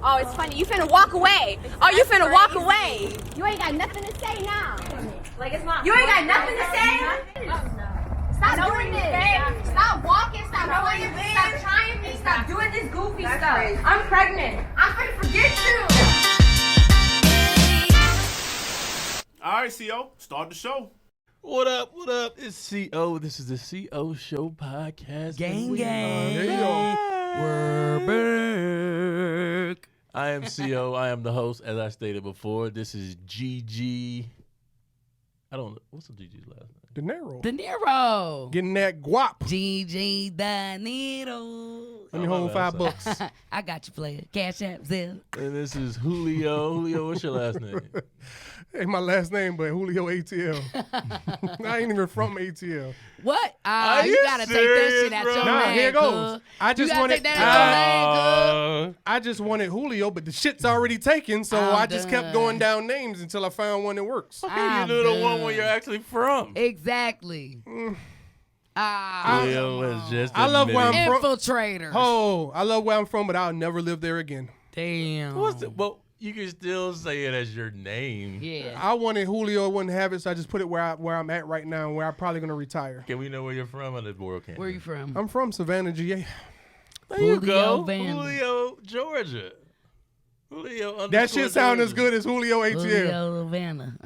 Oh, it's funny. You finna walk away. Oh, you finna walk away. You ain't got nothing to say now. Like it's not. You ain't got nothing to say. Stop doing this. Stop walking. Stop going. Stop trying me. Stop doing this goofy stuff. Crazy. I'm pregnant. I'm finna forget you. All right, C.O., start the show. What up? What up? It's C.O. This is the C.O.Show podcast. Gang. We're back. I am C.O. I am the host, as I stated before. This is GG. I don't know. What's the GG's last name? De Niro. Getting that guap. GG De Niro. Let me hold $5. I got you, player. Cash App, Zelle. And this is Julio. Julio, what's your last name? Hey, my last name, but Julio ATL. I ain't even from ATL. What? You you gotta take that shit out your Nah, name. here it goes. I just wanted. Take that out your name, I just wanted Julio, but the shit's already taken, so I just kept going down names until I found one that works. Okay, you do the one where you're actually from. Exactly. Julio was just I love where I'm from. Infiltrator. Oh, I love where I'm from, but I'll never live there again. Damn. Well, you can still say it as your name. Yeah. I wanted Julio, wouldn't have it, so I just put it where I'm at right now, and where I'm probably gonna retire. Can we know where you're from, or the board can't? Where are you from? I'm from Savannah, GA. There you go, Vanna. Julio, Georgia. Julio. That shit sound as good as Julio ATL. Julio Vanna.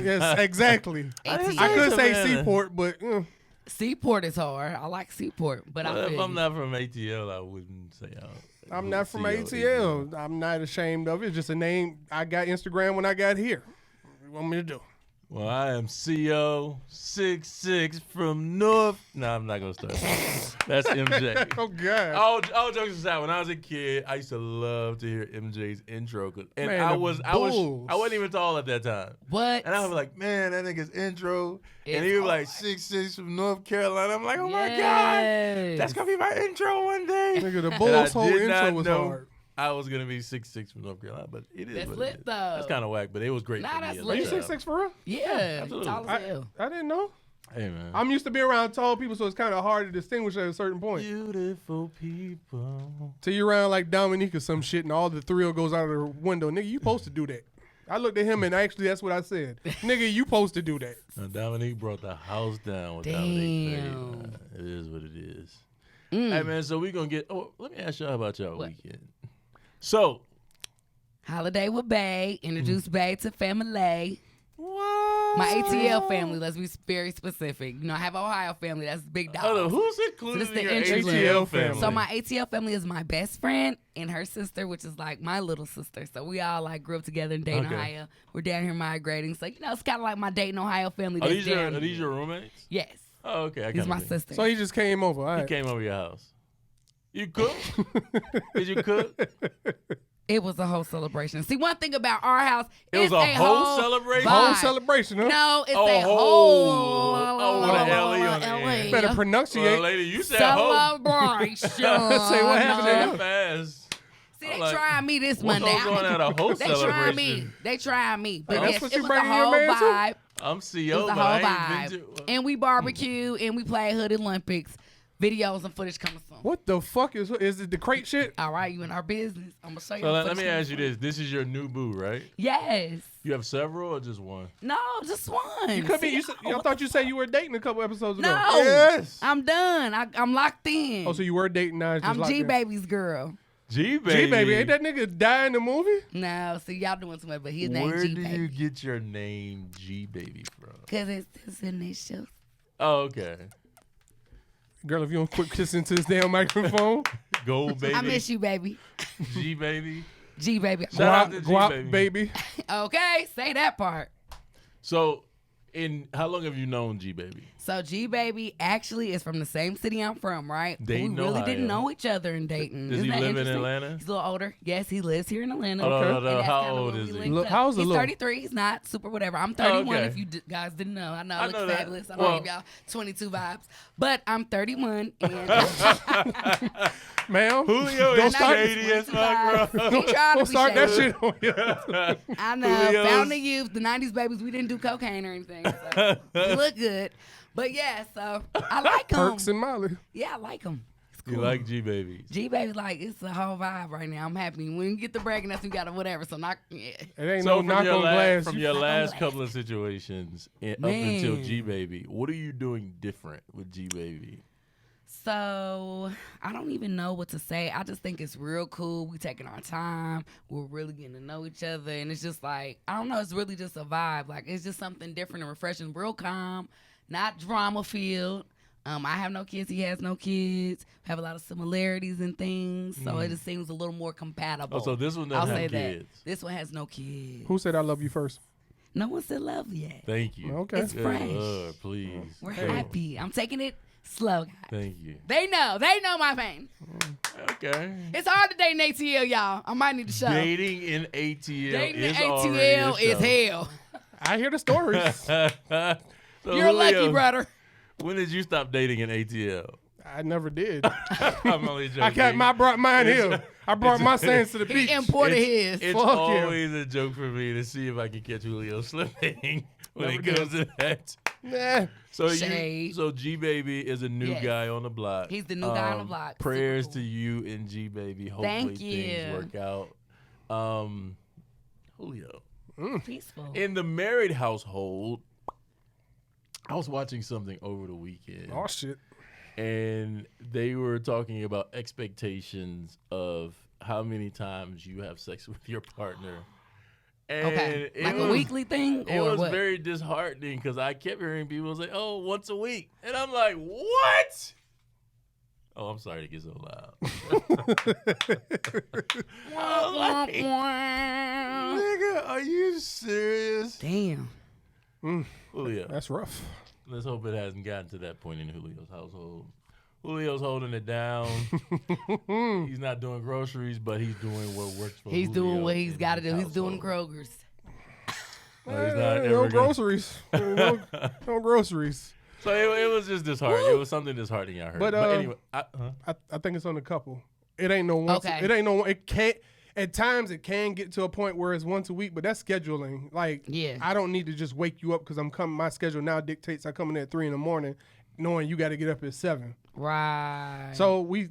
Yes, exactly. ATL. I could say Savannah. Seaport, but Seaport is hard. I like Seaport, but I If feel I'm you. not from ATL, I wouldn't say I'm not from ATL. I'm not ashamed of it. It's just a name. I got Instagram when I got here. What you want me to do? Well, I am CO66 from North. No, I'm not gonna start. That's MJ. Oh God. All jokes aside, when I was a kid, I used to love to hear MJ's intro, and Man, I the wasn't even tall at that time. What? And I was like, man, that nigga's intro, and he was like 6'6" from North Carolina. I'm like, oh my God, that's gonna be my intro one day. Nigga, the Bulls' whole intro was hard. I was gonna be 6'6" from North Carolina, but it is That's what lit, it is. though. That's kind of whack, but it was great. Nah, for me that's as Are you a child. 6'6" for real? Yeah, absolutely. tall as hell. I didn't know. Hey man, I'm used to be around tall people, so it's kind of hard to distinguish at a certain point. beautiful people. Till you're around like Dominique or some shit, and all the thrill goes out of the window. Nigga, you supposed to do that. I looked at him, and actually, that's what I said. Nigga, you supposed to do that. Now, Dominique brought the house down with Damn. Dominique. It is what it is. Hey man, so we gonna get. Oh, let me ask y'all about y'all weekend. So, Holiday with Bae. Introduce Bae to family. what? My ATL family. Let's be very specific. You know, I have Ohio family. That's big dog. Oh, who's included So this in the your entry ATL level. family? So my ATL family is my best friend and her sister, which is like my little sister. So we all like grew up together in Dayton, Okay. Ohio. We're down here migrating. So, you know, it's kind of like my Dayton, Ohio family. Are That's down these here. your roommates? Yes. Oh, okay. I He's kinda my think. sister. So he just came over. All He right. came over your house. You cook? Did you cook? It was a whole celebration. See, one thing about our house, It was it's a whole celebration? vibe. Whole celebration, huh? No, it's Oh, a whole. whole. Oh, with a LE on the end. Better pronunciate. Well, lady, you said hoe. celebration. Say what happened Say to it fast. See, they Like, trying me this what's Monday. going on at a whole They trying celebration? me. They trying me. But That's yes, what it you was the bringing your whole man to? vibe. I'm It CO, was the but whole I ain't vibe. been to. And we barbecue and we play Hood Olympics. Videos and footage coming soon. What the fuck is it? The crate shit? All right, you in our business. I'm gonna show you. So the let footage me coming ask you soon. this. This is your new boo, right? Yes. You have several or just one? No, just one. You could be. See, I thought you said you were dating a couple episodes ago. No. Yes. I'm done. I'm locked in. Oh, so you were dating now? It's just I'm locked in. G-Baby's girl. G-Baby. G-Baby. Ain't that nigga die in the movie? No, see, y'all doing too much, but his name Where do G-Baby. you get your name G-Baby from? Because it's initials. Oh, okay. Girl, if you don't quit kissing to this damn microphone. Gold Baby. I miss you, baby. G-Baby. G-Baby. Shout out to Guap, G-Baby. baby. Okay, say that part. So, how long have you known G-Baby? So G-Baby actually is from the same city I'm from, right? Dayton, we really Ohio. didn't know each other in Dayton. Does Isn't he that live in interesting? Atlanta? He's a little older. Yes, he lives here in Atlanta. Oh, no, And that's how kinda old when is we he? linked Look, up. how's the He's little? 33. He's not super whatever. I'm 31 okay. if you guys didn't know. I know I I look know that. fabulous. I Well- don't give y'all 22 vibes. But I'm 31 and Ma'am. Julio Don't is start- shady as fuck, bro. He trying to Don't be start that shady. shit on you. I know. Julio's- Found the youth, the 90s babies. We didn't do cocaine or anything. So we look good. But yeah, so I like him. Perks and Molly. Yeah, I like him. It's cool. You like G babies? G baby, like it's a whole vibe right now. I'm happy. When you get the bragging, that's when you got to whatever. So knock. Yeah. It ain't So no knock on glass. from your last glass. couple of situations up until G baby, what are you doing different with G baby? So I don't even know what to say. I just think it's real cool. We taking our time. We're really getting to know each other, and it's just like I don't know. It's really just a vibe. Like it's just something different and refreshing. Real calm, not drama filled. I have no kids. He has no kids. Have a lot of similarities and things, so it just seems a little more compatible. Oh, so this one I'll doesn't say have that. kids. This one has no kids. Who said I love you first? No one said love yet. Thank you. Okay. It's Good fresh. Lord, please. We're happy. I'm taking it slow, guys. Thank you. They know my pain. Okay. It's hard to date in ATL, y'all. I might need to show. Dating in ATL Dating in is ATL already is a show. hell. I hear the stories. So, You're lucky, Julio, brother. When did you stop dating in ATL? I never did. I'm only joking. I brought mine here. I brought my sands to the He beach. imported his. It's Fuck yeah. always a joke for me to see if I can catch Julio slipping when it comes to that. Nah. Shade. So G Baby is a new Yes. guy on the block. He's the new guy on the block. Super Prayers cool. to you and G Baby. Hopefully Thank things you. work out. Julio. Peaceful. In the married household, I was watching something over the weekend. Oh shit. And they were talking about expectations of how many times you have sex with your partner. And Okay. it Like was, a weekly thing? It Or was what? very disheartening because I kept hearing people say, "Oh, once a week," and I'm like, "What?" Oh, I'm sorry to get so loud. I was like, nigga, are you serious? Damn. Julio. That's rough. Let's hope it hasn't gotten to that point in Julio's household. Julio's holding it down. He's not doing groceries, but he's doing what works for He's Julio doing what he's in got to his do. He's doing household. Kroger's. No, he's not No ever gonna- groceries. No groceries. So it was just disheartening. It was something disheartening I heard. But, But anyway, I think it's on the couple. It ain't no once. Okay. It ain't no. It can't. At times it can get to a point where it's once a week, but that's scheduling. Like, Yeah. I don't need to just wake you up because I'm coming. My schedule now dictates I come in at 3 a.m, knowing you got to get up at 7. Right. So we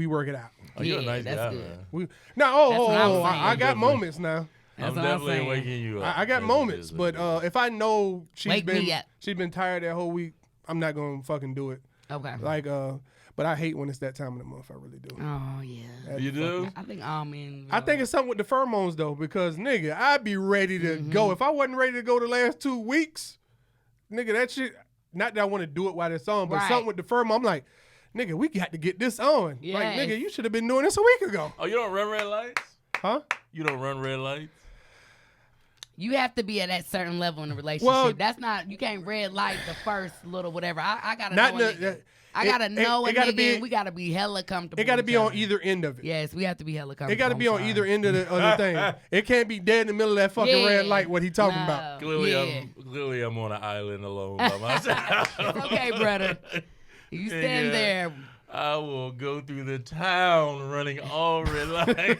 work it out. oh, you're a yeah, nice that's guy, good. man. We That's what I'm saying. I got Definitely. moments now. That's I'm what I'm definitely saying. waking you up. I got That's moments, what it but is. if I know Wake me up. she's been tired that whole week, I'm not gonna fucking do it. Okay. Like but I hate when it's that time of the month. I really do. Oh, yeah. You do? I think all men. I think it's something with the pheromones though, because nigga, I'd be ready to go. If I wasn't ready to go the last 2 weeks, nigga, that shit. Not that I want to do it while it's on, but Right. something with the pheromone. I'm like, nigga, we got to get this on. Like, Yes. nigga, you should have been doing this a week ago, Oh, you don't run red lights? huh? You don't run red lights? You have to be at that certain level in a relationship. Well- That's not. You can't red light the first little whatever. I gotta Not know a the- nigga. I it- gotta it- know it a gotta nigga. be- And we gotta be hella comfortable. It got to with be each on other. either end of it. Yes, we have to be hella comfortable. It got to be I'm on sorry. either end of the thing. It can't be dead in the middle of that fucking red Yeah. light. What he talking No. about? Clearly, I'm on an island alone by myself. It's okay, brother. You stand Yeah. there. I will go through the town running all red lights.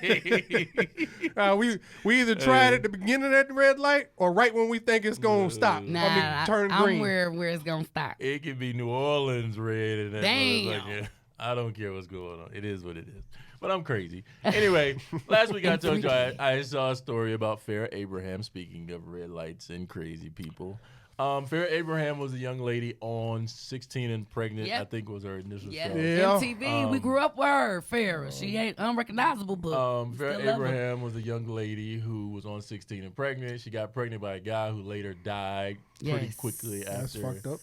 We either tried at the beginning at the red light or right when we think it's gonna stop. Nah, I mean, turn I'm green. where it's gonna stop. It could be New Orleans red and that Damn. motherfucker. I don't care what's going on. It is what it is. But I'm crazy. Anyway, last week I told you I saw a story about Farrah Abraham, speaking of red lights and crazy people. Farrah Abraham was a young lady on 16 and Pregnant, Yep. I think was her initial Yeah. show. Yeah. MTV, we grew up with her, Farrah. She ain't unrecognizable, but Farrah still love her. Abraham was a young lady who was on 16 and Pregnant. She got pregnant by a guy who later died pretty Yes. quickly That's after. fucked up.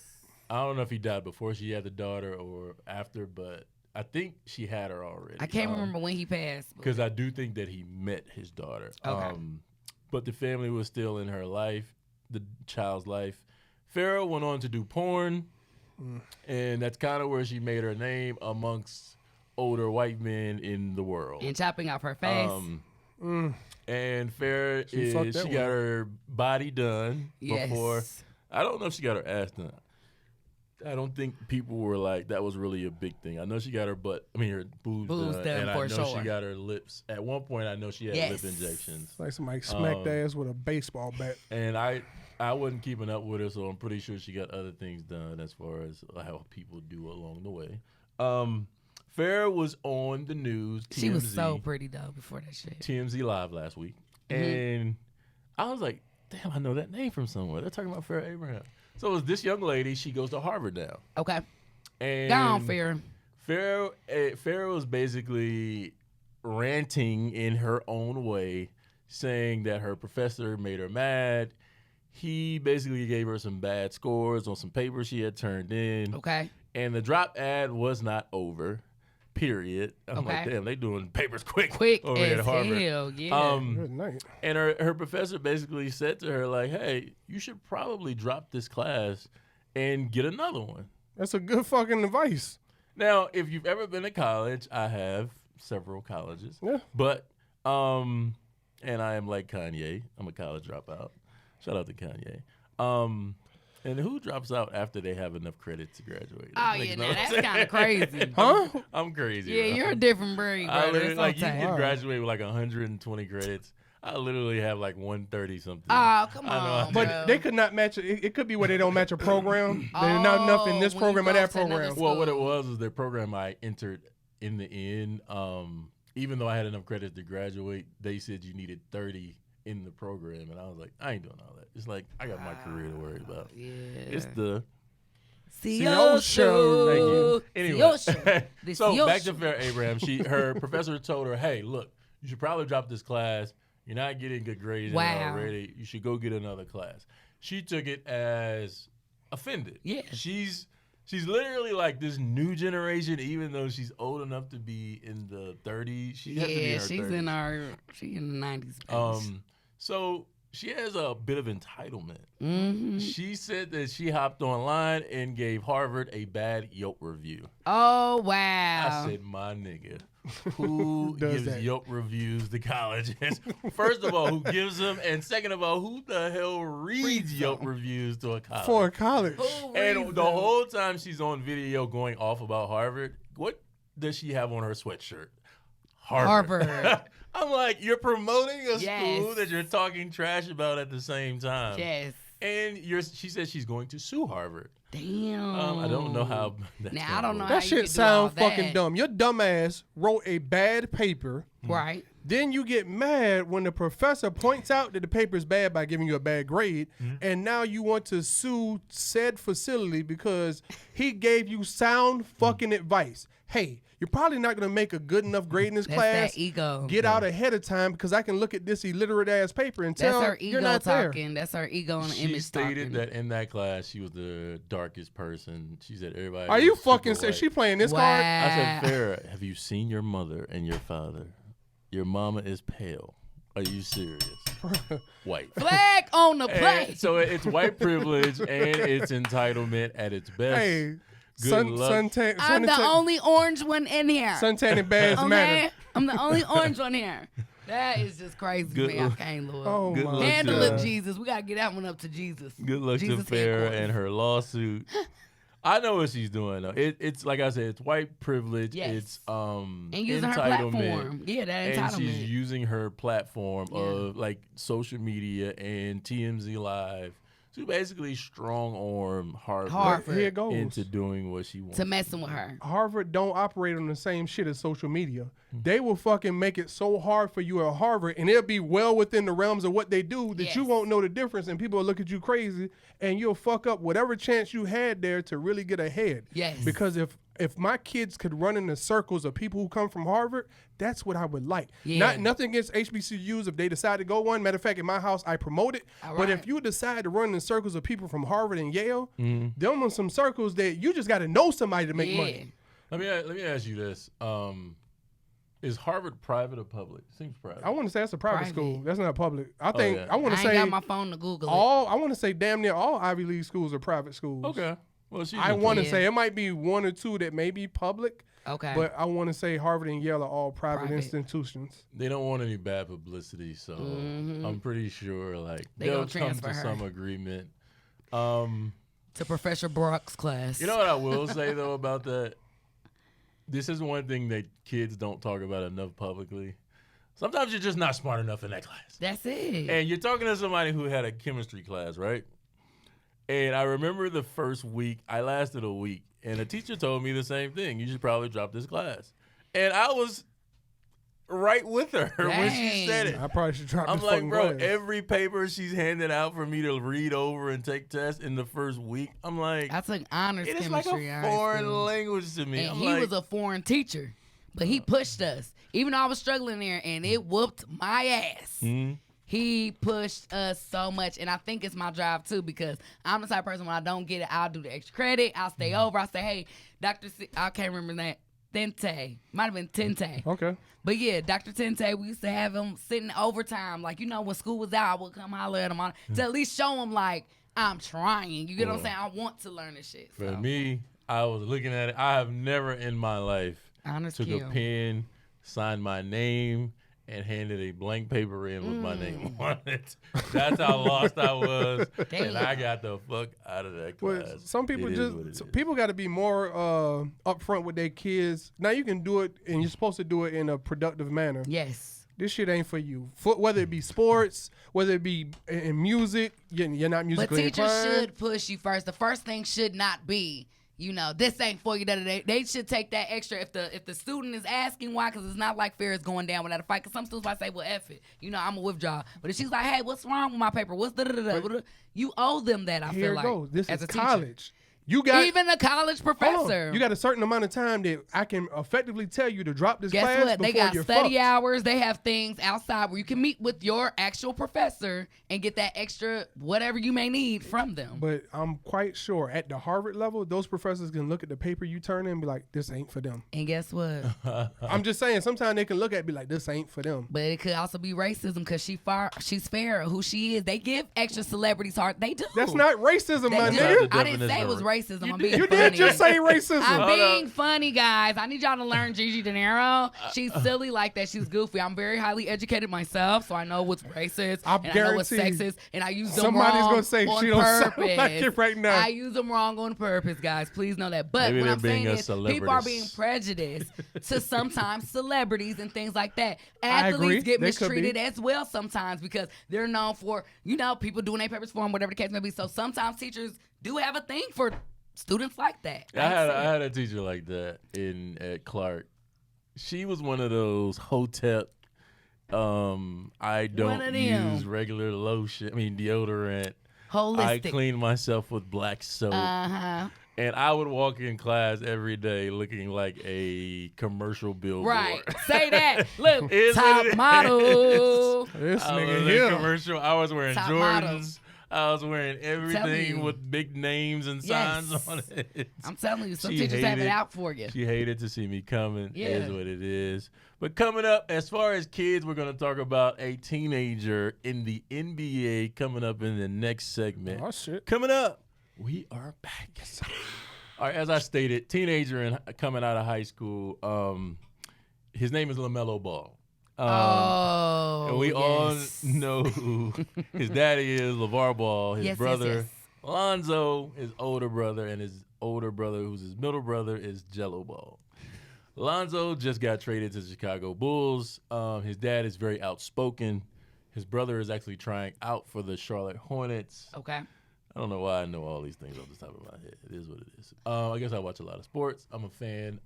I don't know if he died before she had the daughter or after, but I think she had her already. I can't remember when he passed. but- Because I do think that he met his daughter. Okay. But the family was still in her life, the child's life. Farrah went on to do porn, and that's kind of where she made her name amongst older white men in the world. And chopping off her face. And Farrah She fucked is that she one got up. her body done Yes. before. I don't know if she got her ass done. I don't think people were like that was really a big thing. I know she got her her boobs Boobs done, done and I for know sure. she got her lips. At one point, I know she had Yes. lip injections, Like somebody smacked ass with a baseball bat. and I wasn't keeping up with her, so I'm pretty sure she got other things done as far as how people do along the way. Farrah was on the news. TMZ, She was so pretty though before that shit. TMZ Live last week, and I was like, "Damn, I know that name from somewhere." They're talking about Farrah Abraham. So it was this young lady. She goes to Harvard now. Okay. And Go on, Farrah. Farrah was basically ranting in her own way, saying that her professor made her mad. He basically gave her some bad scores on some papers she had turned in. Okay. And the drop ad was not over, period. I'm like, damn, they doing papers quick over here at Harvard. Hell, yeah. Good night. And her professor basically said to her, like, hey, you should probably drop this class and get another one. That's a good fucking advice. Now, if you've ever been to college, I have several colleges. Yeah. But, and I am like Kanye. I'm a college dropout. Shout out to Kanye. And who drops out after they have enough credits to graduate? Oh, yeah, now that's kind of crazy. Huh? I'm crazy. Yeah, bro. you're a different breed, I bro. literally, It's like, you okay. can graduate with like 120 credits. I literally have like 130 something. Oh, come I know. on, But bro. they could not match it. It could be where they don't match a program. There's not enough in this when you program or go that to another program. Well, what it was their program I entered in the end. Even though I had enough credits to graduate, they said you needed 30 in the program, and I was like, I ain't doing all that. It's like I got my career to worry about. Yeah. It's the C.O.Show. Thank you. Anyway, C.O.Show. The so back C.O.Show. to Farrah Abraham. Her professor told her, "Hey, look, you should probably drop this class. You're not getting good grades in it Wow. already. You should go get another class." She took it as offended. Yeah. She's literally like this new generation, even though she's old enough to be in the 30s. She has to be in Yeah, her she's 30s. she in the 90s. Baby. So she has a bit of entitlement. Mm-hmm. She said that she hopped online and gave Harvard a bad Yelp review. Oh, wow. I said, my nigga, who Does gives that? Yelp reviews to colleges? First of all, who gives them? And second of all, who the hell reads Yelp reviews to a college? For college. Who And reads the them? whole time she's on video going off about Harvard, what does she have on her sweatshirt? Harvard. I'm like, you're promoting a Yes. school that you're talking trash about at the same time. Yes. And she said she's going to sue Harvard. Damn. I don't know how. That's Now, gonna I don't know work. how That you shit could do all sound fucking that. dumb. Your dumb ass wrote a bad paper. Right. Then you get mad when the professor points out that the paper is bad by giving you a bad grade, and now you want to sue said facility because he gave you sound fucking advice. Hey, you're probably not going to make a good enough grade in this That's class. that ego. Get out ahead of time because I can look at this illiterate ass paper and That's tell her you're ego not there. talking. That's her ego and She image stated talking. that in that class she was the darkest person. She said everybody. Are you was super fucking serious? white. She playing this Wow. card? I said, Farrah, have you seen your mother and your father? Your mama is pale. Are you serious? White. Flag on the play. And so it's white privilege and it's entitlement at its best. Hey, Good luck. I'm the only orange one in here. suntan and bags Okay? matter. I'm the only orange one here. That is just crazy, Good man. I luck. can't, Lord. Oh Good my luck Handle to- it, Jesus. We got to get that one up to Jesus. Good luck Jesus to Farrah headquarters. and her lawsuit. I know what she's doing though. It's like I said, it's white privilege. Yes. It's And using her entitlement. platform. Yeah, that And entitlement. she's using her platform Yeah. of like social media and TMZ Live to basically strong arm Harvard, Here it goes. into doing what she wants. to messing with her. Harvard don't operate on the same shit as social media. They will fucking make it so hard for you at Harvard, and it'll be well within the realms of what they do that you Yes. won't know the difference, and people will look at you crazy, and you'll fuck up whatever chance you had there to really get ahead. Yes. Because if my kids could run in the circles of people who come from Harvard, that's what I would like. Yeah. Nothing against HBCUs if they decide to go one. Matter of fact, in my house, I promote it. All But right. if you decide to run in circles of people from Harvard and Yale, Mm-hmm. them are some circles that you just got to know somebody to make Yeah. money. Let me ask you this: is Harvard private or public? Seems private. I want to say that's a private, Private. school. That's not public. I think yeah. I want I to ain't say got my phone to Google it. all. I want to say damn near all Ivy League schools are private schools. Okay. Well, she's I want to Yeah. say it might be one or two that may be public, Okay. but I want to say Harvard and Yale are all private Private. institutions. They don't want any bad publicity, so I'm pretty sure like They they'll gonna come transfer to her. some agreement. to Professor Brock's class. You know what I will say though about that? This is one thing that kids don't talk about enough publicly. Sometimes you're just not smart enough in that class. That's it. And you're talking to somebody who had a chemistry class, right? And I remember the first week, I lasted a week, and a teacher told me the same thing. You should probably drop this class. And I was right with her when she said it. I probably should drop I'm this like, fucking bro, class. every paper she's handing out for me to read over and take tests in the first week, I'm like, I took honors it is chemistry. like in a high foreign school. language to me. And I'm he like, was a foreign teacher, but he pushed us. Even though I was struggling there, and it whooped my ass. He pushed us so much, and I think it's my drive too, because I'm the type of person when I don't get it, I'll do the extra credit. I'll stay over. I'll say, hey, Dr. I can't remember that. Tente. Might have been Tente. Okay. But yeah, Dr. Tente, we used to have him sitting overtime. Like, you know, when school was out, I would come holler at him to at least show him, like, I'm trying. You get what I'm saying? I want to learn this shit. for So. me, I was looking at it. I have never in my life Honors took kill. a pen, signed my name, and handed a blank paper in with my name on it. That's how lost I was. And I got the fuck out of that class. Well, some people It is what it is. people got to be more upfront with their kids. Now you can do it, and you're supposed to do it in a productive manner. Yes. This shit ain't for you. Whether it be sports, whether it be in music, you're not But musically teachers inclined. should push you first. The first thing should not be, you know, this ain't for you. They should take that extra. If the student is asking why, because it's not like fair is going down without a fight. Because some students might say, well, F it. You know, I'm a withdraw. But if she's like, hey, what's wrong with my paper? What's da-da-da-da? You owe them that, I Here feel it like. goes. This as is a teacher. college. You got Even a college hold on. professor. You got a certain amount of time that I can effectively tell you to drop this Guess class what? They before got you're study fucked. hours. They have things outside where you can meet with your actual professor and get that extra whatever you may need from them. But I'm quite sure at the Harvard level, those professors can look at the paper you turn in and be like, this ain't for them. And guess what? I'm just saying, sometimes they can look at it and be like, this ain't for them. But it could also be racism because she's fair. Who she is, they give extra celebrities heart. They do. That's not racism, They my do. nigga. I didn't say it definition was of racism. I'm being You funny. did just say racism. I'm being funny, guys. I need y'all to learn Gigi De Niro. She's silly like that. She's goofy. I'm very highly educated myself, so I know what's racist I and I know what's guarantee sexist, and I use them somebody's wrong gonna say on she don't sound purpose. like it right now. I use them wrong on purpose, guys. Please know that. But Maybe what they're I'm being saying a is people are celebritist. being prejudiced to sometimes celebrities and things like that. I agree. Athletes get They could be. mistreated as well sometimes because they're known for, you know, people doing their papers for them, whatever the case may be. So sometimes teachers do have a thing for students like that. I had a teacher like that at Clark. She was one of those hotep. I One don't of them. use regular lotion. deodorant. I Holistic. clean myself with black soap. Uh-huh. And I would walk in class every day looking like a commercial billboard. Right. Say that. Look, Is top it? model. This I was nigga in here. commercial. I was wearing Top Jordans. models. I was wearing everything you. with big names and signs Yes. on it. I'm telling you, some She teachers have it hated- out for you. She hated to see me coming. Yeah. Is what it is. But coming up, as far as kids, we're going to talk about a teenager in the NBA coming up in the next segment. Oh, shit. Coming up, we are back. All right, as I stated, teenager coming out of high school. His name is Mello Ball. And we all yes. know who his daddy is, LeVar Ball, his Yes, brother, yes. Lonzo, his older brother, and his older brother, who's his middle brother, is Jello Ball. Lonzo just got traded to the Chicago Bulls. His dad is very outspoken. His brother is actually trying out for the Charlotte Hornets. Okay. I don't know why I know all these things off the top of my head. It is what it is. I guess I watch a lot of sports. I'm a fan.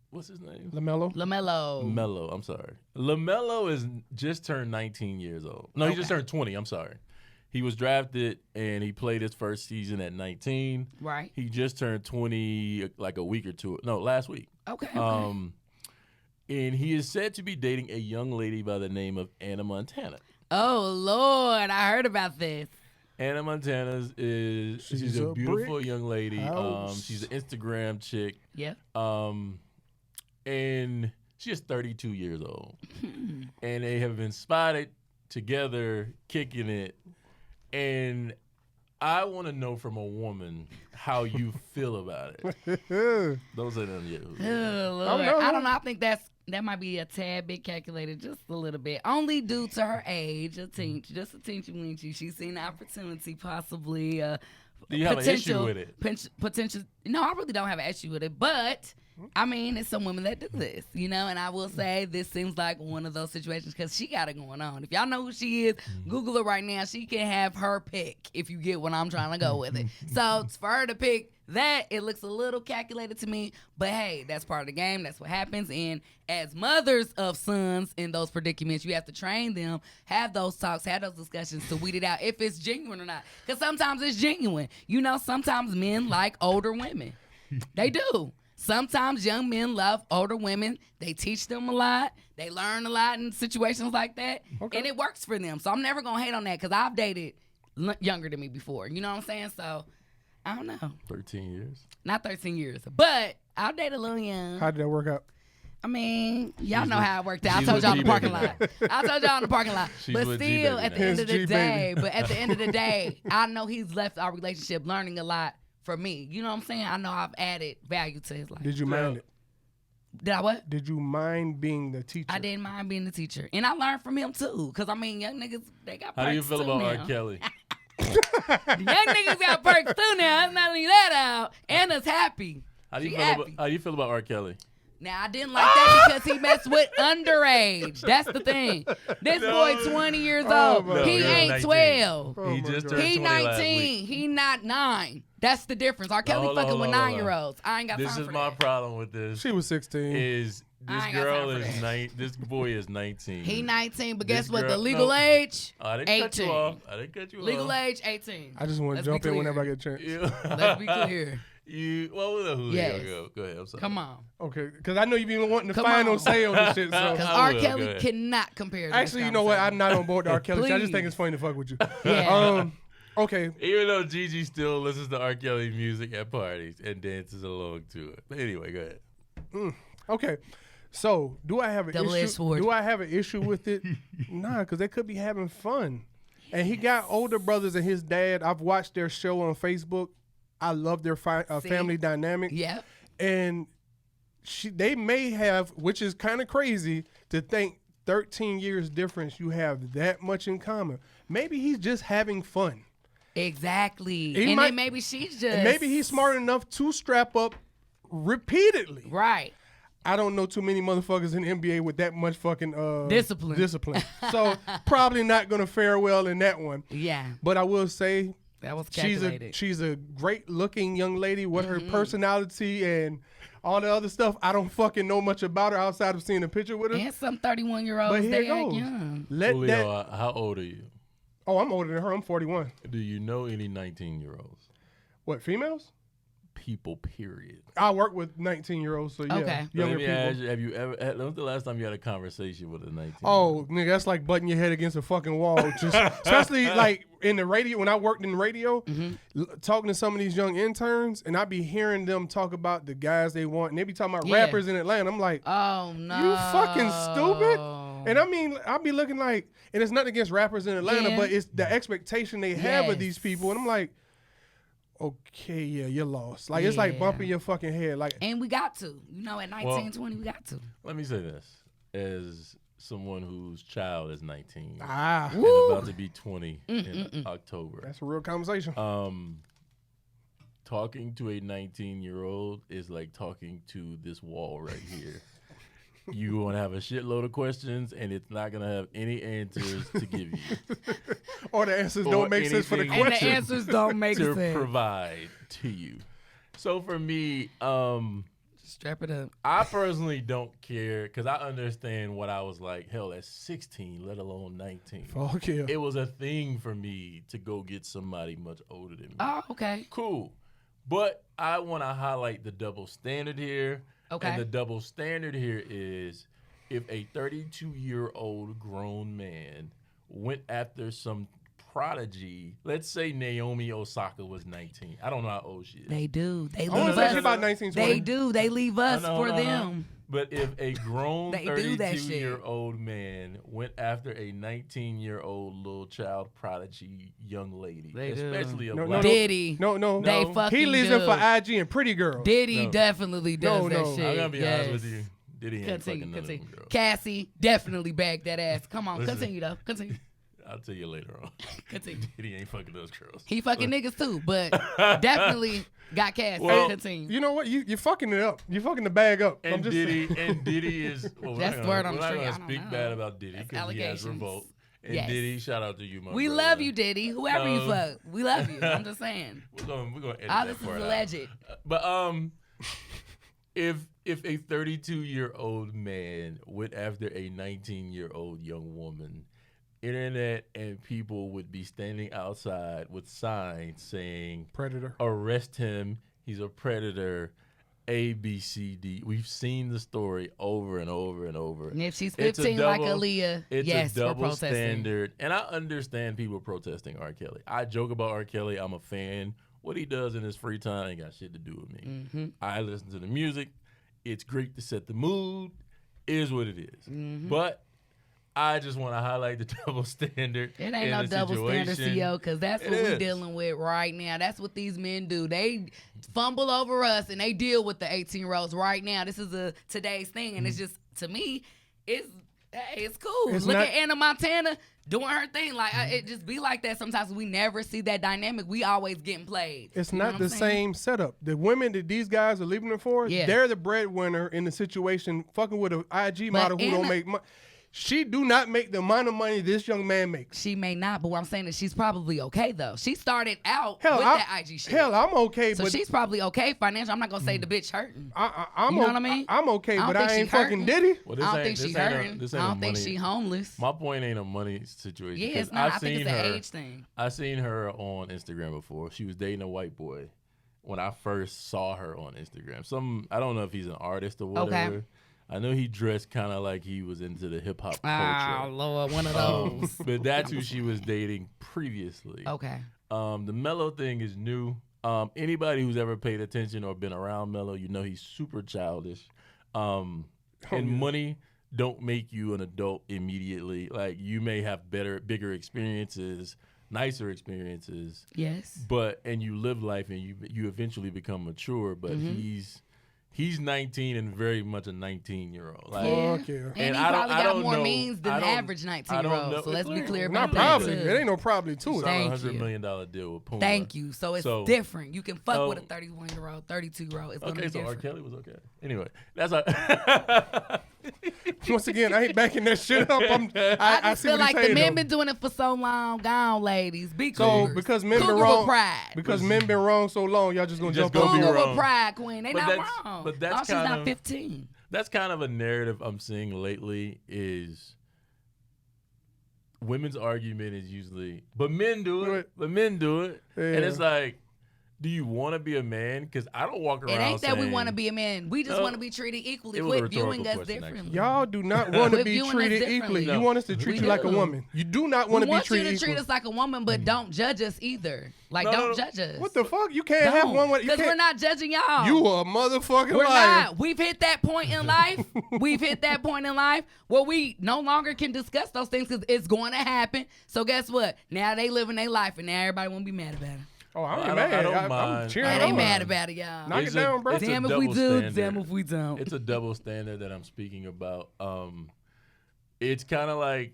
What's his name? LaMelo. LaMelo. Mello. I'm sorry. LaMelo is just turned 19 years old. No, he just turned 20. I'm sorry. He was drafted and he played his first season at 19. Right. He just turned 20 like a week or two. No, last week. Okay. And he is said to be dating a young lady by the name of Anna Montana. Oh, Lord. I heard about this. Anna Montana is she's a a beautiful brick young lady. house. She's an Instagram chick. Yeah. And she is 32 years old. And they have been spotted together kicking it. And I want to know from a woman how you feel about it. Don't say nothing yet. Oh, Lord. I don't know. I think that might be a tad bit calculated, just a little bit. Only due to her age, just a teensy weensy. She's seen the opportunity, possibly. Do you have an issue with it? Potential. No, I really don't have an issue with it, but I mean, it's some women that do this, you know, and I will say this seems like one of those situations because she got it going on. If y'all know who she is, Google her right now. She can have her pick if you get what I'm trying to go with it. So for her to pick that, it looks a little calculated to me, but hey, that's part of the game. That's what happens. And as mothers of sons in those predicaments, you have to train them, have those talks, have those discussions to weed it out if it's genuine or not. Because sometimes it's genuine. You know, sometimes men like older women. They do. Sometimes young men love older women. They teach them a lot. They learn a lot in situations like that. Okay. And it works for them. So I'm never going to hate on that because I've dated younger than me before. You know what I'm saying? So I don't know. 13 years? Not 13 years. But I'll date a little young. How did that work out? I mean, y'all know how it worked out. I told y'all in the parking lot. But still, at the end of the day, I know he's left our relationship learning a lot for me. You know what I'm saying? I know I've added value to his life. Did you mind it? Did I what? Did you mind being the teacher? I didn't mind being the teacher. And I learned from him too. Because, I mean, young niggas, they got perks. How do you feel about now. R. Kelly? Young niggas got perks too now. I'm not leaving that out. Anna's happy. How do you feel about R. Kelly? Now, I didn't like that because he messed with underage. That's the thing. This boy 20 years old. No, he ain't 19. 12. He just turned 20 He last 19. week. He not 9. That's the difference. R. Kelly fucking with 9-year-olds. I ain't got time for that. This is my problem with this. She was 16. Is this girl is this boy is 19. He 19, but guess what? The legal age, I didn't 18. cut you off. I didn't cut you legal off. age, 18. I just want to jump in whenever I get a chance. Let's be clear. Yes. Go ahead. I'm sorry. Come on. Okay, because I know you've been wanting to final say on this shit. So. Because R. Kelly cannot compare. Actually, you know what? I'm not on board with R. Kelly. I just think it's funny to fuck with you. Yeah. Okay. Even though Gigi still listens to R. Kelly music at parties and dances along to it. But anyway, go ahead. Okay. So, do I have an Double-edged issue? sword. Do I have an issue with it? Nah, because they could be having fun. And he got older brothers and his dad. I've watched their show on Facebook. I love their family dynamic. Yeah. And they may have, which is kind of crazy to think 13 years difference, you have that much in common. Maybe he's just having fun. Exactly. Then maybe she's just. Maybe he's smart enough to strap up repeatedly. Right. I don't know too many motherfuckers in the NBA with that much fucking discipline. So probably not going to fare well in that one. Yeah. But I will say that was calculated. She's a great looking young lady. What her personality and all the other stuff, I don't fucking know much about her outside of seeing a picture with her. And some 31-year-olds. But here they act goes. young. Julio, how old are you? Oh, I'm older than her. I'm 41. Do you know any 19-year-olds? What, females? People, period. I work with 19-year-olds, so yeah. Okay. Younger Let me people. ask you, have you ever? When was the last time you had a conversation with a 19? Oh, nigga, that's like butting your head against a fucking wall. Just especially like in the radio, when I worked in radio, talking to some of these young interns, and I be hearing them talk about the guys they want, and they be talking about rappers in Atlanta. I'm like, oh no, you fucking stupid. And I mean, I be looking like, and it's nothing against rappers in Atlanta, but it's the expectation they have of these people, and I'm like, okay, yeah, you're lost. Like, it's like bumping your fucking head. Like, and we got to. You know, at 19, 20, we got to. Let me say this. As someone whose child is 19 and about to be 20 in October. That's a real conversation. Talking to a 19-year-old is like talking to this wall right here. You're going to have a shitload of questions, and it's not going to have any answers to give you. Or the answers don't make sense for the question. And the answers don't make sense. To provide to you. So for me, strap it up. I personally don't care because I understand what I was like. Hell, at 16, let alone 19. Fuck yeah. It was a thing for me to go get somebody much older than me. Oh, okay. Cool. But I want to highlight the double standard here. Okay. And the double standard here is if a 32-year-old grown man went after some prodigy, let's say Naomi Osaka was 19. I don't know how old she is. They do. They I leave was us. actually about 19, 20. They do. They leave us for them. But if a grown They do that 32-year-old man went after a 19-year-old little child prodigy young lady, especially a black Diddy. No. They fucking He leaves it for IG and pretty girls. Diddy definitely does that shit. I'm going to be honest with you. Diddy ain't fucking none of them Continue. girls. Cassie definitely bagged that ass. Come on, continue though. Continue. I'll tell you later on. Continue. Diddy ain't fucking those girls. He fucking niggas too, but definitely got cash. Well, Continue. You know what? You're fucking it up. You're fucking the bag up. And I'm just Diddy is. Well, That's the word on the street. We're I not don't gonna speak know. bad about Diddy That's because he has allegations. revolt. And Yes. Diddy, shout out to you, my We brother. love you, Diddy. Whoever you fuck, we love you. I'm just saying. We're gonna edit All that this is part out. alleged. But if a 32-year-old man went after a 19-year-old young woman, internet and people would be standing outside with signs saying predator. arrest him, he's a predator, A, B, C, D. We've seen the story over and over and over. And if she's It's a 15 like double- Aaliyah, It's yes, a we're double protesting. standard. And I understand people protesting R. Kelly. I joke about R. Kelly. I'm a fan. What he does in his free time ain't got shit to do with me. Mm-hmm. I listen to the music. It's great to set the mood. It is what it is. Mm-hmm. But I just want to highlight the double standard. It ain't in no the double standard, situation. CO, because that's It what we're is. dealing with right now. That's what these men do. They fumble over us and they deal with the 18-year-olds right now. This is today's thing, and it's just, to me, it's cool. It's Look not- at Anna Montana doing her thing. Like, it just be like that sometimes. We never see that dynamic. We always getting played. It's You know not what the I'm saying? same setup. The women that these guys are leaving her for, Yeah. they're the breadwinner in the situation, fucking with an IG But model who don't Anna- make money. She do not make the amount of money this young man makes. She may not, but what I'm saying is she's probably okay, though. She started out Hell, with that IG shit. Hell, I'm okay, so but she's probably okay financially. I'm not going to say the bitch hurting. I'm You know what I mean? I'm okay, I don't but think I she ain't fucking hurting. Diddy. Well, I don't ain't- think she ain't a- hurting. this I ain't a don't think money- she homeless. My point ain't a money situation. Yeah, 'cause it's not. I I've think seen it's an her. age thing. I seen her on Instagram before. She was dating a white boy when I first saw her on Instagram. I don't know if he's an artist or whatever. I know he dressed kind of like he was into the hip hop Oh, culture. Lord, one of those. But that's who she was dating previously. Okay. The Mello thing is new. Anybody who's ever paid attention or been around Mello, you know he's super childish. And money don't make you an adult immediately. Like, you may have bigger experiences, nicer experiences, Yes. and you live life and you eventually become mature. But Mm-hmm. he's 19 and very much a 19-year-old. Like, Yeah. Fuck yeah. And And he I don't- probably I got don't more know- means than I the don't- average I don't 19-year-old. know. So let's be Clearly. clear Not about that. probably. too. It ain't no probably to signed it. Thank a $100 you. million deal with Puma. Thank you. So it's different. You can fuck with a 31-year-old, 32-year-old. It's going to Okay, be so R. different. Kelly was okay. Anyway, that's our. Once again, I ain't backing that shit up. I I just see feel what like you're the saying, men though. been doing it for so long. Gone, ladies. Be So cougars. because men been Cougar wrong, with pride. because men been wrong so long, y'all just gonna Just jump gonna over be it. Cougar wrong. with pride, queen. They But not that's- wrong. but that's no, she's kind not of- 15. That's kind of a narrative I'm seeing lately. Is women's argument is usually, but men do it. Right. But men do it, and Yeah. it's like, do you want to be a man? Because I don't walk around. It ain't that we saying, want to be a man. We just No. want to be treated equally. It was a Quit viewing rhetorical us question, differently. Y'all do not want to We're be viewing us treated differently. equally. No. You want us to treat We you like a do. woman. You do not We want to be want you treated to equally. treat us like a woman, but don't judge us either. Like, No, don't no. judge us. What the fuck? You can't have one. You Because we're can't. not judging y'all. You a motherfucking We're liar. not. We've hit that point in life. We've hit that point in life where we no longer can discuss those things because it's going to happen. So guess what? Now they living their life, and now everybody want to be mad about it. Oh, I I ain't don't- mad. I don't I'm mind. cheering I And don't they on. mind. mad about it, y'all. Knock it down, bro. It's a Damn if we double do, standard. damn if we don't. It's a double standard that I'm speaking about. It's kind of like,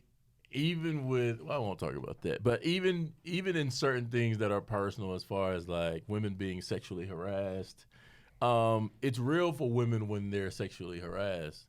even with, well, I won't talk about that, but even in certain things that are personal, as far as like women being sexually harassed, it's real for women when they're sexually harassed,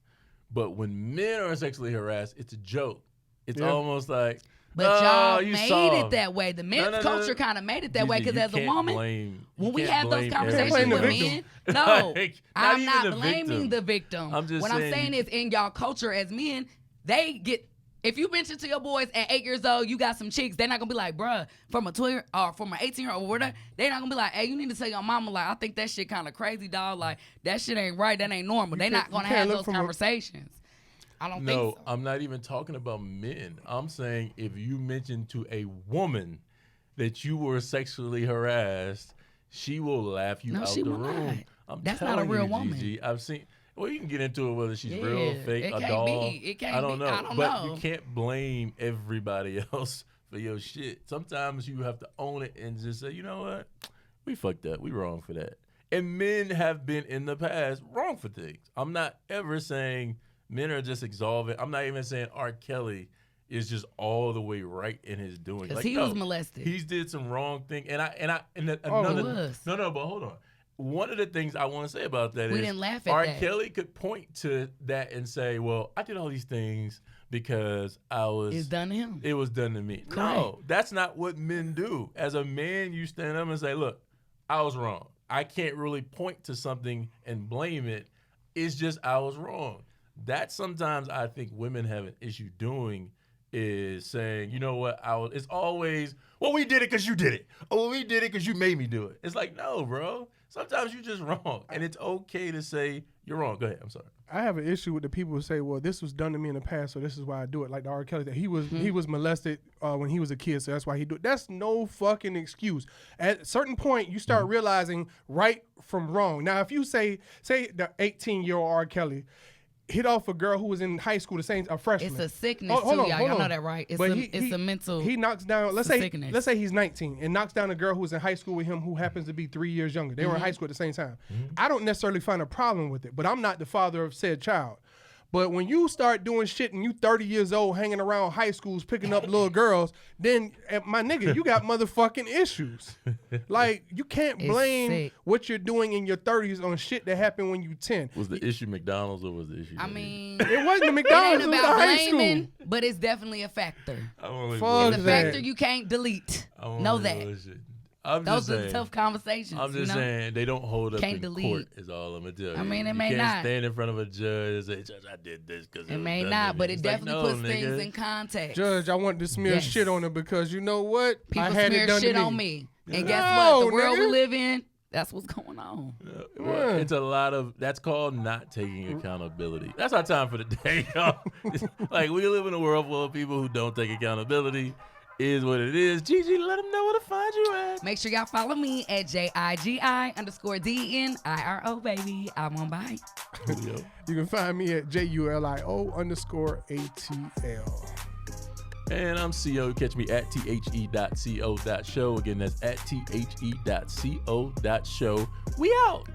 but when men are sexually harassed, it's a joke. It's Yeah. almost like, But oh, y'all you made soft. it that way. The men's No, no, no, culture no. kind of made it that way Gigi, because you as a can't woman, blame- when you we can't have those blame conversations blame the with victim. men, no, Like, not I'm even not the blaming victim. the victim. I'm just what I'm saying saying you- is in y'all culture as men, they get. If you mention to your boys at 8 years old, you got some chicks, they're not gonna be like, bruh, from a 12 or from an 18-year-old or whatever. They're not gonna be like, hey, you need to tell your mama, like, I think that shit kind of crazy, dog. Like, that shit ain't right. That ain't normal. They're not can't- gonna you can't have look those from a- conversations. I don't No, think so. I'm not even talking about men. I'm saying if you mention to a woman that you were sexually harassed, she will laugh you No, out she the will room. not. I'm That's not a telling real you, woman. Gigi. I've seen. Well, you can get into it whether she's real, Yeah, fake, it a can't doll. be. It can't I don't be. know. I don't but know. you can't blame everybody else for your shit. Sometimes you have to own it and just say, you know what, we fucked up. We wrong for that. And men have been in the past wrong for things. I'm not ever saying men are just exalted. I'm not even saying R. Kelly is just all the way right in his doing. Because he was molested. He's did some wrong thing, and he was. No, but hold on. One of the things I want to say about that is we didn't laugh at R. that. Kelly could point to that and say, "Well, I did all these things because I was." It's done to him. It was done to me. No, that's not what men do. As a man, you stand up and say, "Look, I was wrong. I can't really point to something and blame it. It's just I was wrong." That sometimes I think women have an issue doing is saying, you know what, it's always, well, we did it because you did it. Oh, well, we did it because you made me do it. It's like, no, bro. Sometimes you're just wrong. And it's okay to say you're wrong. Go ahead. I'm sorry. I have an issue with the people who say, well, this was done to me in the past, so this is why I do it. Like the R. Kelly, he was molested when he was a kid, so that's why he do it. That's no fucking excuse. At a certain point, you start realizing right from wrong. Now, if you say the 18-year-old R. Kelly hit off a girl who was in high school, a freshman. It's a sickness too, y'all. Y'all know that, right? It's a mental. He knocks down. Let's sickness. say he's 19 and knocks down a girl who was in high school with him who happens to be 3 years younger. They were in high school at the same time. I don't necessarily find a problem with it, but I'm not the father of said child. But when you start doing shit and you 30 years old hanging around high schools picking up little girls, then my nigga, you got motherfucking issues. Like you can't blame what you're doing in your 30s on shit that happened when you 10. Was the issue McDonald's or was the issue? I mean, it wasn't the McDonald's. It ain't about blaming, but it's definitely a factor. It's a factor you can't delete. Know that. Those are tough conversations. I'm just saying they don't hold up in court. Is all I'm gonna tell you. I mean, it may you not. Can't stand in front of a judge and say, "Judge, I did this because it may not." But it definitely puts things in context. Judge, I want to smear shit on her because you know what? People I had smear it done shit to me. on me, and guess what? The world we live in, that's what's going on. Well, it's a lot of that's called not taking accountability. That's our time for the day, y'all. Like we live in a world full of people who don't take accountability. Is what it is. Gigi, let them know where to find you at. Make sure y'all follow me at JIGI_DNIRO, baby. I'm on bye. You can find me at JULIO_ATL. And I'm C.O. Catch me at the.co.show. Again, that's at the.co.show. We out.